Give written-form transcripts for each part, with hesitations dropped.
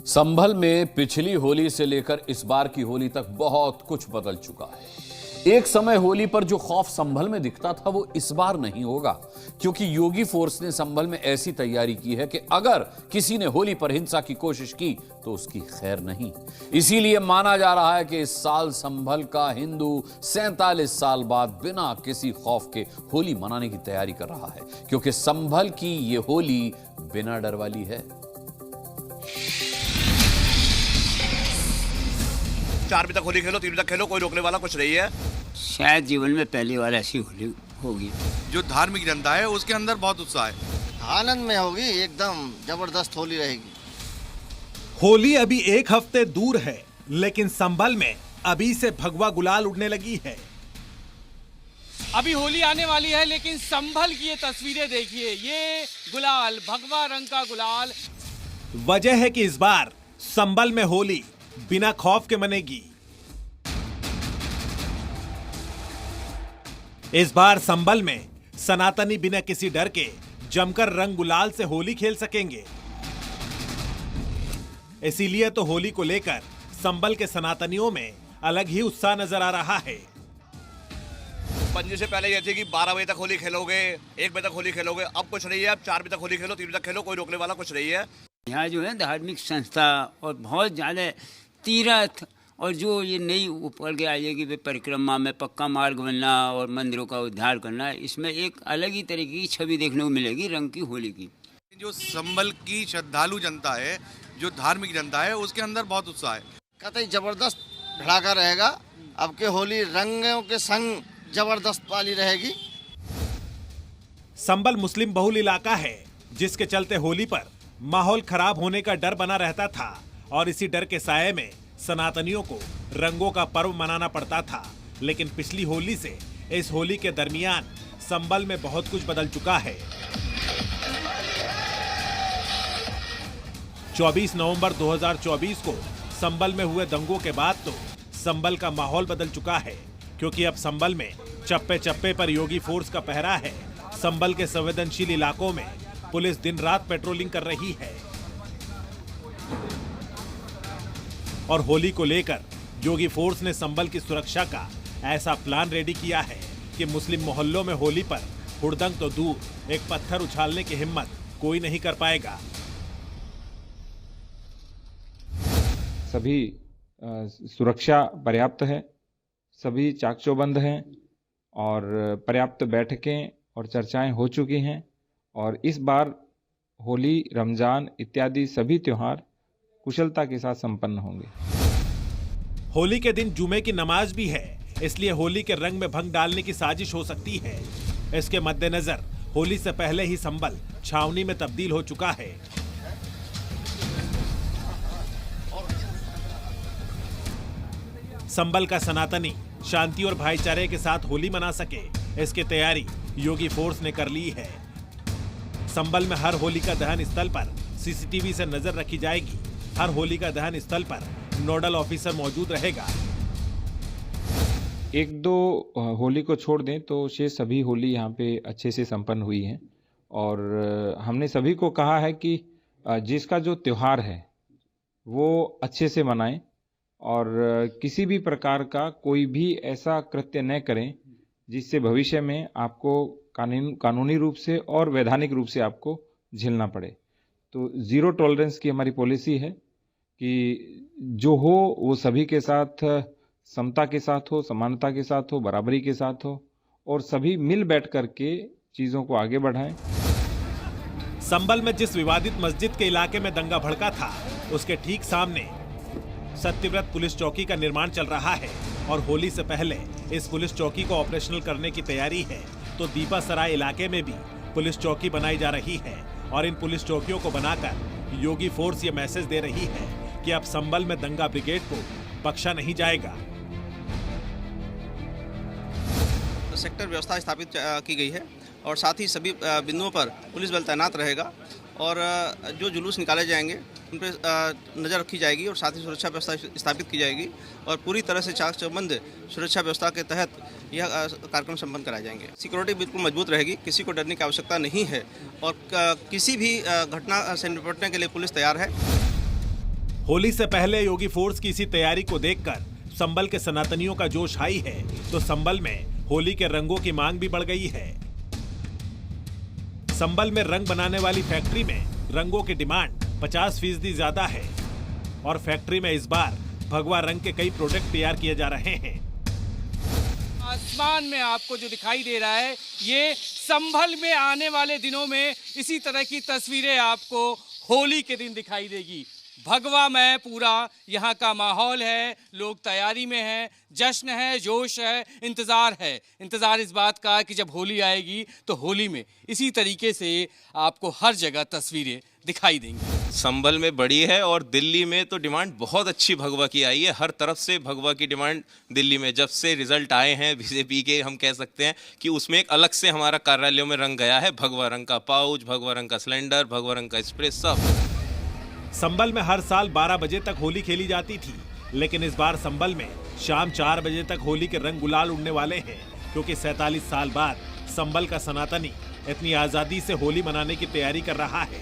संभल में पिछली होली से लेकर इस बार की होली तक बहुत कुछ बदल चुका है। एक समय होली पर जो खौफ संभल में दिखता था वो इस बार नहीं होगा, क्योंकि योगी फोर्स ने संभल में ऐसी तैयारी की है कि अगर किसी ने होली पर हिंसा की कोशिश की तो उसकी खैर नहीं। इसीलिए माना जा रहा है कि इस साल संभल का हिंदू 47 साल बाद बिना किसी खौफ के होली मनाने की तैयारी कर रहा है, क्योंकि संभल की ये होली बिना डर वाली है। 4 बजे तक होली खेलो, 3 बजे तक खेलो, कोई रोकने वाला कुछ नहीं है। शायद जीवन में पहली बार ऐसी होली होगी। जो धार्मिक जनता है उसके अंदर बहुत उत्साह है। आनंद में होगी, एकदम जबरदस्त होली रहेगी। होली अभी एक हफ्ते दूर है, लेकिन संभल में अभी से भगवा गुलाल उड़ने लगी है। अभी होली आने वाली है, लेकिन संभल की ये तस्वीरें देखिए, ये गुलाल भगवा रंग का गुलाल। वजह है कि इस बार संभल में होली बिना खौफ के मनेगी। इस बार संभल में सनातनी बिना किसी डर के जमकर रंग गुलाल से होली खेल सकेंगे। इसीलिए तो होली को लेकर संभल के सनातनियों में अलग ही उत्साह नजर आ रहा है। पंजी से पहले ये थी कि 12 बजे तक होली खेलोगे, 1 बजे तक होली खेलोगे, अब कुछ नहीं है। अब 4 बजे तक होली खेलो, 3 बजे तक खेलो, कोई रोकने वाला कुछ नहीं है। यहाँ जो है धार्मिक संस्था और बहुत ज़्यादा तीर्थ और जो ये नई ऊपर के आएगी परिक्रमा में पक्का मार्ग बनना और मंदिरों का उद्धार करना, इसमें एक अलग ही तरीके की छवि देखने को मिलेगी रंग की होली की। जो संभल की श्रद्धालु जनता है, जो धार्मिक जनता है, उसके अंदर बहुत उत्साह है। कतई जबरदस्त धड़ाका रहेगा। अब के होली रंगों के संग जबरदस्त वाली रहेगी। संभल मुस्लिम बहुल इलाका है, जिसके चलते होली पर माहौल खराब होने का डर बना रहता था और इसी डर के साये में सनातनियों को रंगों का पर्व मनाना पड़ता था। लेकिन पिछली होली से इस होली के दरमियान संभल में बहुत कुछ बदल चुका है। 24 नवंबर 2024 को संभल में हुए दंगों के बाद तो संभल का माहौल बदल चुका है, क्योंकि अब संभल में चप्पे चप्पे पर योगी फोर्स का पहरा है। संभल के संवेदनशील इलाकों में पुलिस दिन रात पेट्रोलिंग कर रही है और होली को लेकर योगी फोर्स ने संभल की सुरक्षा का ऐसा प्लान रेडी किया है कि मुस्लिम मोहल्लों में होली पर हुड़दंग तो दूर, एक पत्थर उछालने की हिम्मत कोई नहीं कर पाएगा। सभी सुरक्षा पर्याप्त है, सभी चाक चौबंद हैं और पर्याप्त बैठकें और चर्चाएं हो चुकी हैं। और इस बार होली, रमजान इत्यादि सभी त्योहार कुशलता के साथ संपन्न होंगे। होली के दिन जुमे की नमाज भी है, इसलिए होली के रंग में भंग डालने की साजिश हो सकती है। इसके मद्देनजर होली से पहले ही संभल छावनी में तब्दील हो चुका है। संभल का सनातनी शांति और भाईचारे के साथ होली मना सके, इसकी तैयारी योगी फोर्स ने कर ली है। संभल में हर होली का दहन स्थल पर सीसीटीवी से नजर रखी जाएगी। हर होली का दहन स्थल पर नोडल ऑफिसर मौजूद रहेगा। 1-2 होली को छोड़ दें तो शेष सभी होली यहाँ पे अच्छे से संपन्न हुई हैं। और हमने सभी को कहा है कि जिसका जो त्योहार है वो अच्छे से मनाएं और किसी भी प्रकार का कोई भी ऐसा कृत्य न करें जिससे भविष्य में आपको कानूनी रूप से और वैधानिक रूप से आपको झेलना पड़े। तो 0 टॉलरेंस की हमारी पॉलिसी है कि जो हो वो सभी के साथ समता के साथ हो, समानता के साथ हो, बराबरी के साथ हो और सभी मिल बैठ करके चीज़ों को आगे बढ़ाएं। संभल में जिस विवादित मस्जिद के इलाके में दंगा भड़का था, उसके ठीक सामने सत्यव्रत पुलिस चौकी का निर्माण चल रहा है और होली से पहले इस पुलिस चौकी को ऑपरेशनल करने की तैयारी है। तो दीपा सराय इलाके में भी पुलिस चौकी बनाई जा रही है और इन पुलिस चौकियों को बनाकर योगी फोर्स ये मैसेज दे रही है कि अब संभल में दंगा ब्रिगेड को बख्शा नहीं जाएगा। सेक्टर व्यवस्था स्थापित की गई है और साथ ही सभी बिंदुओं पर पुलिस बल तैनात रहेगा और जो जुलूस निकाले जाएंगे उन पर नज़र रखी जाएगी और साथ ही सुरक्षा व्यवस्था स्थापित की जाएगी और पूरी तरह से चाक चौबंद सुरक्षा व्यवस्था के तहत यह कार्यक्रम संपन्न कराए जाएंगे। सिक्योरिटी बिल्कुल मजबूत रहेगी, किसी को डरने की आवश्यकता नहीं है और किसी भी घटना से निपटने के लिए पुलिस तैयार है। होली से पहले योगी फोर्स की इसी तैयारी को देखकर संभल के सनातनियों का जोश हाई है, तो संभल में होली के रंगों की मांग भी बढ़ गई है। संभल में रंग बनाने वाली फैक्ट्री में रंगों की डिमांड 50% ज्यादा है और फैक्ट्री में इस बार भगवा रंग के कई प्रोडक्ट तैयार किए जा रहे हैं। आसमान में आपको जो दिखाई दे रहा है, ये संभल में आने वाले दिनों में इसी तरह की तस्वीरें आपको होली के दिन दिखाई देगी। भगवा में पूरा यहाँ का माहौल है, लोग तैयारी में हैं, जश्न है, जोश है, इंतज़ार इस बात का कि जब होली आएगी तो होली में इसी तरीके से आपको हर जगह तस्वीरें दिखाई देंगी। संभल में बड़ी है और दिल्ली में तो डिमांड बहुत अच्छी भगवा की आई है। हर तरफ से भगवा की डिमांड दिल्ली में जब से रिजल्ट आए हैं बीजेपी के, हम कह सकते हैं कि उसमें एक अलग से हमारा कार्यालयों में रंग गया है। भगवा रंग का पाउच, भगवा रंग का सिलेंडर, भगवा रंग का स्प्रे, सब। संभल में हर साल 12 बजे तक होली खेली जाती थी, लेकिन इस बार संभल में शाम 4 बजे तक होली के रंग गुलाल उड़ने वाले हैं, क्योंकि 47 साल बाद संभल का सनातनी इतनी आजादी से होली मनाने की तैयारी कर रहा है।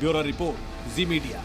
ब्यूरो रिपोर्ट, जी मीडिया।